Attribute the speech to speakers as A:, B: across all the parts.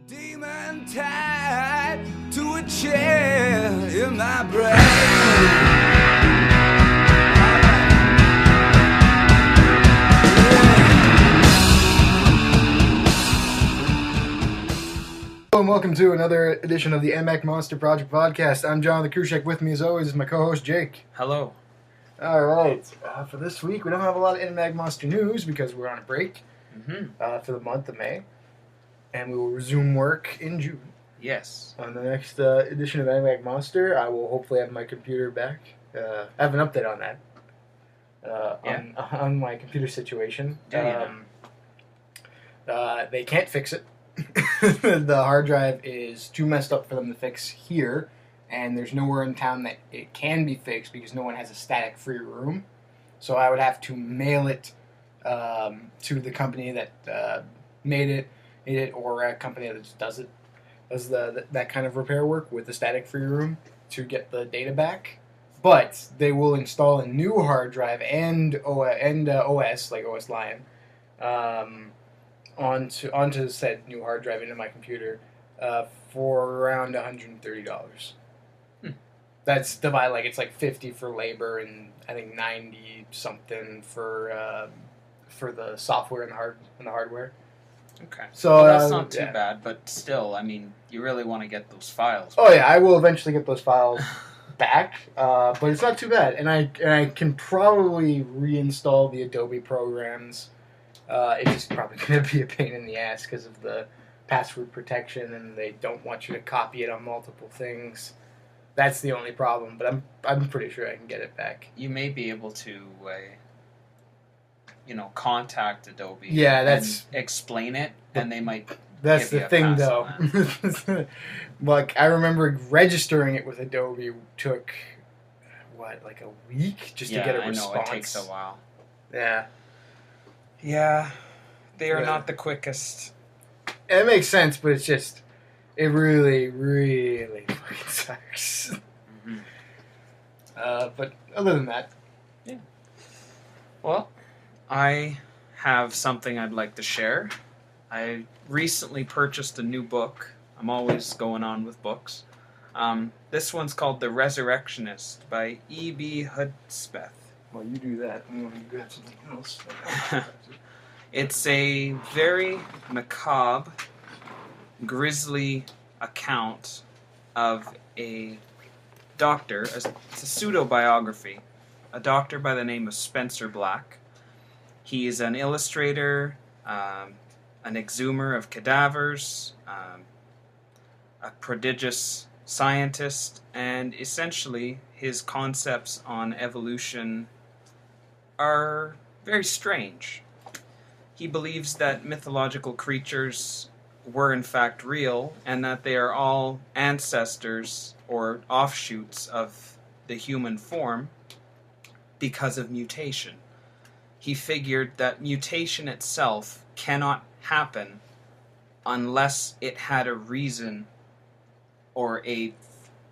A: Demon tied to a chair in my brain.
B: Hello and welcome to another edition of the Enigmatic Monster Project Podcast. I'm John the Krushek. With me as always is my co-host Jake.
C: Hello.
B: Alright, for this week we don't have a lot of Enigmatic Monster news because we're on a break for the month of May. And we will resume work in June.
C: Yes.
B: On the next edition of Enigmatic Monster, I will hopefully have my computer back. I have an update on that. On my computer situation. They can't fix it. The hard drive is too messed up for them to fix here. And there's nowhere in town that it can be fixed because no one has a static free room. So I would have to mail it to the company that made it, or a company that just does that kind of repair work with the static free room to get the data back. But they will install a new hard drive and OS, like OS Lion, onto said new hard drive into my computer for around $130. That's divided, like it's like 50 for labor and I think 90 something for the software and the hardware.
C: Okay.
B: So
C: well, that's not too bad, but still, I mean, you really want to get those files.
B: Oh yeah, I will eventually get those files back, but it's not too bad, and I can probably reinstall the Adobe programs. It's just probably going to be a pain in the ass because of the password protection, and they don't want you to copy it on multiple things. That's the only problem, but I'm pretty sure I can get it back.
C: You may be able to, contact Adobe.
B: Yeah,
C: and explain it, and they might.
B: That's the thing, though. Like I remember registering it with Adobe took like a week just to get a response.
C: I know it takes a while.
B: Yeah.
C: Yeah, they are not the quickest.
B: It makes sense, but it's just. It really, really fucking sucks.
C: Mm-hmm.
B: But other than that...
C: Yeah. Well, I have something I'd like to share. I recently purchased a new book. I'm always going on with books. This one's called The Resurrectionist by E.B. Hudspeth.
B: Well, you do that. I'm going to grab something else.
C: It's a very macabre, grisly account of a doctor. It's a pseudo-biography. A doctor by the name of Spencer Black. He is an illustrator, an exhumer of cadavers, a prodigious scientist, and essentially his concepts on evolution are very strange. He believes that mythological creatures were in fact real, and that they are all ancestors or offshoots of the human form because of mutation. He figured that mutation itself cannot happen unless it had a reason or a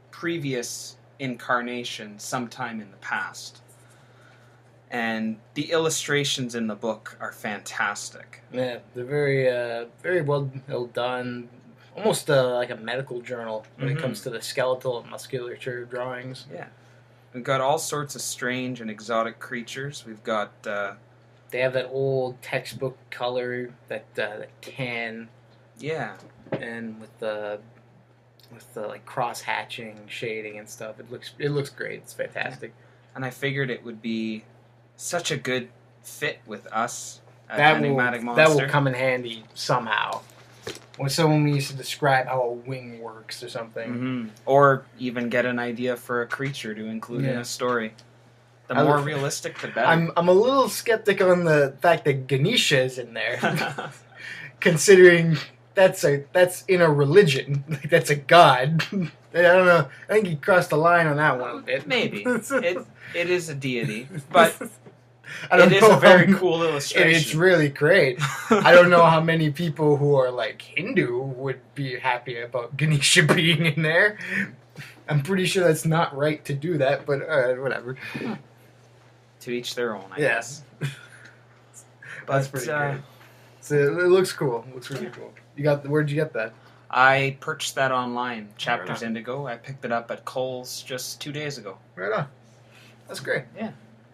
C: previous incarnation sometime in the past. And the illustrations in the book are fantastic.
B: Yeah, they're very well done. Almost like a medical journal when it comes to the skeletal and musculature drawings.
C: Yeah. We've got all sorts of strange and exotic creatures. We've got...
B: they have that old textbook color, that tan.
C: Yeah.
B: And with the like cross-hatching, shading and stuff. It looks great. It's fantastic.
C: Yeah. And I figured it would be such a good fit with us at
B: Enigmatic Monster. That will come in handy somehow. When someone needs to describe how a wing works or something.
C: Mm-hmm. Or even get an idea for a creature to include in a story. The more realistic, the better.
B: I'm a little skeptic on the fact that Ganesha is in there. Considering that's in a religion. Like, that's a god. I don't know. I think he crossed the line on that one a bit.
C: Maybe. It is a deity, but...
B: It
C: is a very cool illustration.
B: It's really great. I don't know how many people who are like Hindu would be happy about Ganesha being in there. I'm pretty sure that's not right to do that, but whatever.
C: To each their own, I guess.
B: That's pretty great. So it looks cool. It looks really cool. Where'd you get that?
C: I purchased that online, Chapters
B: Right on.
C: Indigo. I picked it up at Kohl's just 2 days ago.
B: Right on. That's great.
C: Yeah.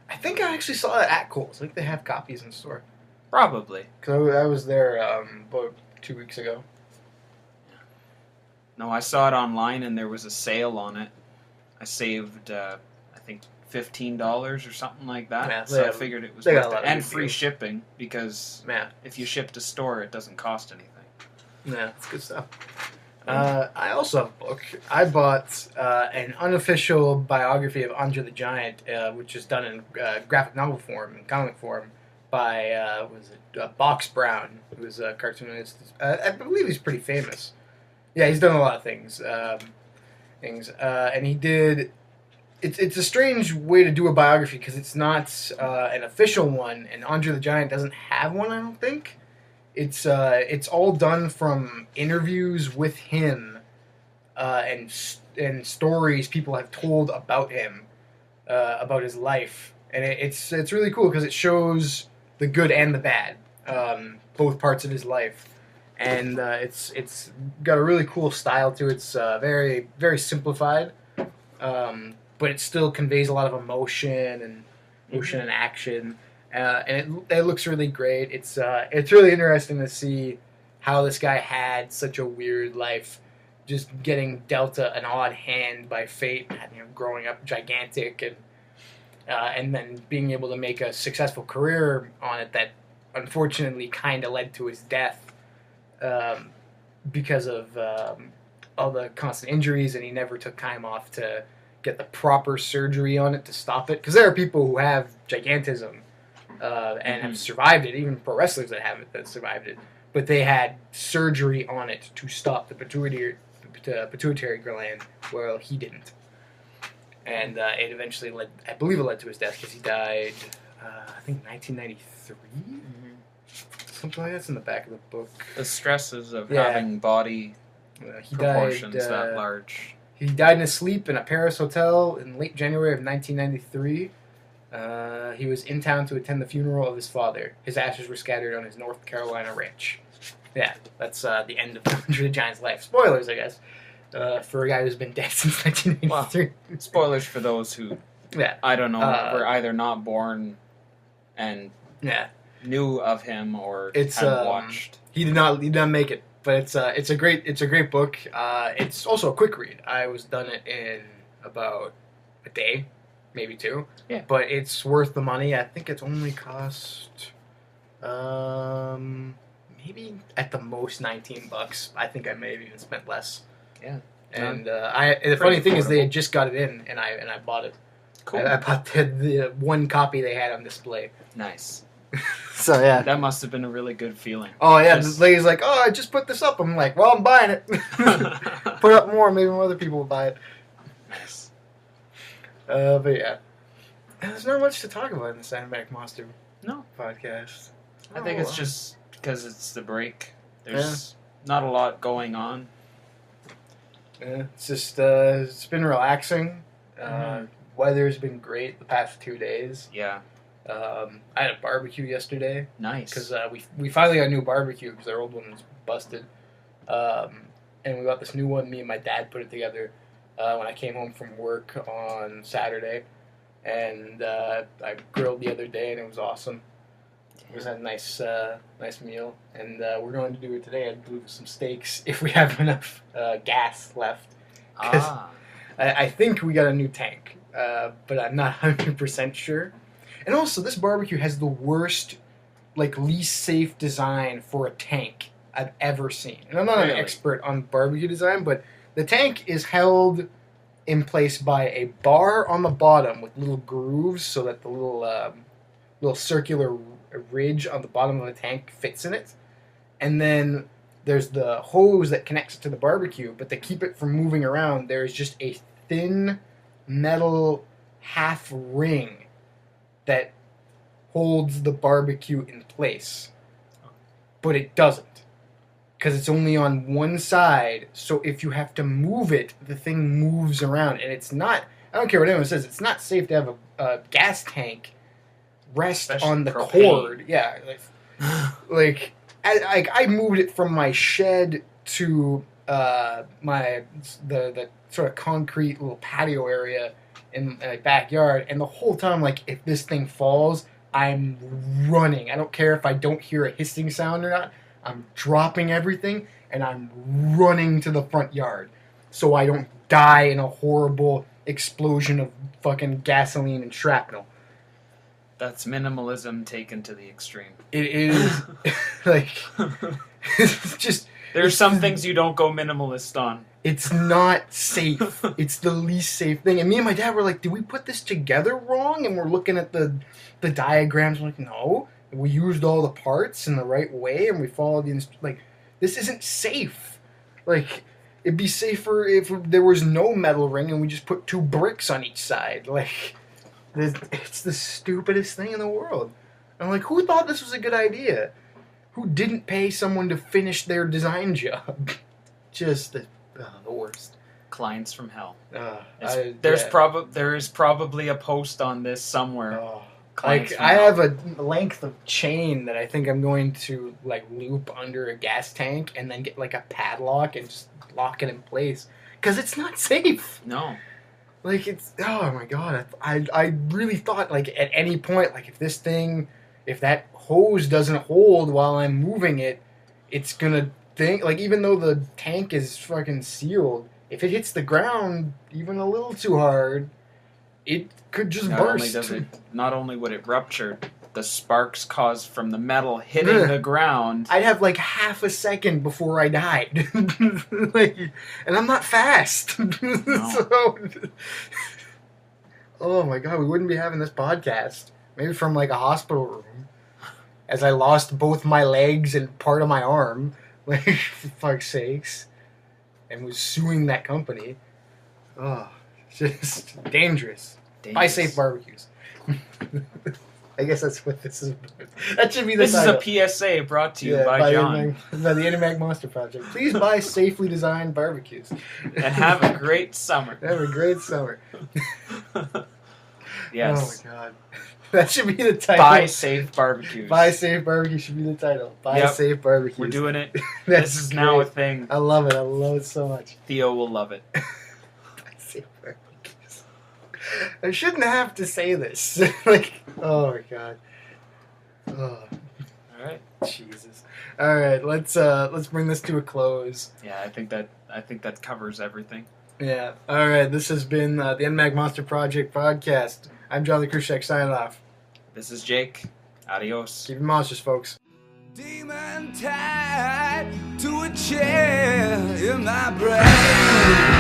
B: I think I actually saw it at Kohl's. I think they have copies in store.
C: Probably.
B: Because I was there about 2 weeks ago.
C: No, I saw it online and there was a sale on it. I saved, I think, $15 or something like that.
B: Yeah,
C: So I
B: have-
C: figured it was
B: they got
C: worth
B: a lot
C: it.
B: of
C: And
B: good
C: free
B: deals.
C: shipping, because
B: Yeah.
C: if you ship to store, it doesn't cost anything.
B: Yeah, it's good stuff. I also have a book. I bought an unofficial biography of Andre the Giant, which is done in graphic novel form and comic form by Box Brown, who is a cartoonist. I believe he's pretty famous. Yeah, he's done a lot of things. And he did. It's a strange way to do a biography because it's not an official one, and Andre the Giant doesn't have one. I don't think. It's all done from interviews with him, and stories people have told about him, about his life, and it's really cool because it shows the good and the bad, both parts of his life, and it's got a really cool style to it. It's very very simplified, but it still conveys a lot of emotion and action. And it looks really great. It's really interesting to see how this guy had such a weird life, just getting dealt an odd hand by fate, and growing up gigantic, and then being able to make a successful career on it that unfortunately kind of led to his death, because of all the constant injuries, and he never took time off to get the proper surgery on it to stop it. Because there are people who have gigantism. And have survived it, even pro wrestlers that survived it, but they had surgery on it to stop the pituitary gland, while he didn't, and it eventually led to his death because he died, I think 1993, something like that's in the back of the book.
C: The stresses of
B: Yeah.
C: having body
B: He
C: proportions
B: died,
C: that large.
B: He died in his sleep in a Paris hotel in late January of 1993. He was in town to attend the funeral of his father. His ashes were scattered on his North Carolina ranch. Yeah, that's the end of Andre the Giant's life. Spoilers, I guess, for a guy who's been dead since 1983.
C: Spoilers for those who,
B: Yeah,
C: I don't know, were either not born and
B: yeah.
C: knew of him or
B: It's
C: had watched.
B: He did not make it, but it's a great book. It's also a quick read. I was done it in about a day, maybe 2.
C: Yeah.
B: But it's worth the money. I think it's only cost maybe at the most $19. I think I may have even spent less.
C: Yeah.
B: And the funny thing is they had just got it in, and I bought it.
C: Cool.
B: I bought the one copy they had on display.
C: Nice.
B: So yeah.
C: That must have been a really good feeling.
B: Oh yeah,
C: Just-
B: the lady's like, "Oh, I just put this up." I'm like, "Well, I'm buying it. Put up more, maybe more other people will buy it."
C: Nice.
B: But yeah, there's not much to talk about in the Enigmatic Monster
C: No.
B: podcast.
C: I think it's just because it's the break. There's not a lot going on.
B: it's just it's been relaxing. Weather's been great the past 2 days.
C: Yeah.
B: I had a barbecue yesterday.
C: Nice.
B: Because we finally got a new barbecue because our old one was busted, and we got this new one. Me and my dad put it together when I came home from work on Saturday, and I grilled the other day, and it was awesome. It was a nice meal, and we're going to do it today. I believe with some steaks if we have enough gas left. I think we got a new tank, but I'm not 100% sure. And also, this barbecue has the worst, least safe design for a tank I've ever seen. And I'm not an
C: Really?
B: expert on barbecue design, but the tank is held in place by a bar on the bottom with little grooves so that the little circular ridge on the bottom of the tank fits in it. And then there's the hose that connects it to the barbecue, but to keep it from moving around, there is just a thin metal half ring that holds the barbecue in place. But it doesn't. Because it's only on one side, so if you have to move it, the thing moves around. And it's not, I don't care what anyone says, it's not safe to have a gas tank rest
C: Especially
B: on the
C: propane.
B: cord. Yeah. I moved it from my shed to the sort of concrete little patio area in my backyard, and the whole time, like, if this thing falls, I'm running. I don't care if I don't hear a hissing sound or not. I'm dropping everything, and I'm running to the front yard so I don't die in a horrible explosion of fucking gasoline and shrapnel.
C: That's minimalism taken to the extreme.
B: It is, like, it's just...
C: There's some things you don't go minimalist on.
B: It's not safe. It's the least safe thing. And me and my dad were like, did we put this together wrong? And we're looking at the diagrams. We're like, no. We used all the parts in the right way, and we followed the... Like, this isn't safe. Like, it'd be safer if there was no metal ring and we just put 2 bricks on each side. Like, it's the stupidest thing in the world. I'm like, who thought this was a good idea? Who didn't pay someone to finish their design job? Just the worst.
C: Clients from hell. There is probably a post on this somewhere.
B: Like, I have a length of chain that I think I'm going to, like, loop under a gas tank and then get, like, a padlock and just lock it in place. Because it's not safe.
C: No.
B: Like, it's... Oh, my God. I really thought, like, at any point, like, if that hose doesn't hold while I'm moving it, it's gonna think... Like, even though the tank is fucking sealed, if it hits the ground even a little too hard... It could just burst.
C: Not only would it rupture, the sparks caused from the metal hitting the ground.
B: I'd have like half a second before I died. Like, and I'm not fast.
C: No.
B: So, oh my God, we wouldn't be having this podcast. Maybe from like a hospital room. As I lost both my legs and part of my arm. Like, for fuck's sakes. And was suing that company. Oh, just dangerous. Buy safe barbecues. I guess that's what this is. That should be the title.
C: This is a PSA brought to you by John.
B: By the Enigmatic Monster Project. Please buy safely designed barbecues.
C: And have a great summer.
B: Have a great summer.
C: Yes.
B: Oh my God. That should be the title.
C: Buy safe barbecues.
B: Buy safe barbecue should be the title. Buy safe barbecues.
C: We're doing it. This is now a thing.
B: I love it. I love it so much.
C: Theo will love it.
B: Buy safe barbecues. I shouldn't have to say this. Like, oh my God. Oh.
C: All right.
B: Jesus. All right. Let's bring this to a close.
C: Yeah, I think that covers everything.
B: Yeah. All right. This has been the Enigmatic Monster Project podcast. I'm John the Krushek signing off.
C: This is Jake. Adios.
B: Keep it monsters, folks.
A: Demon tied to a chair in my brain.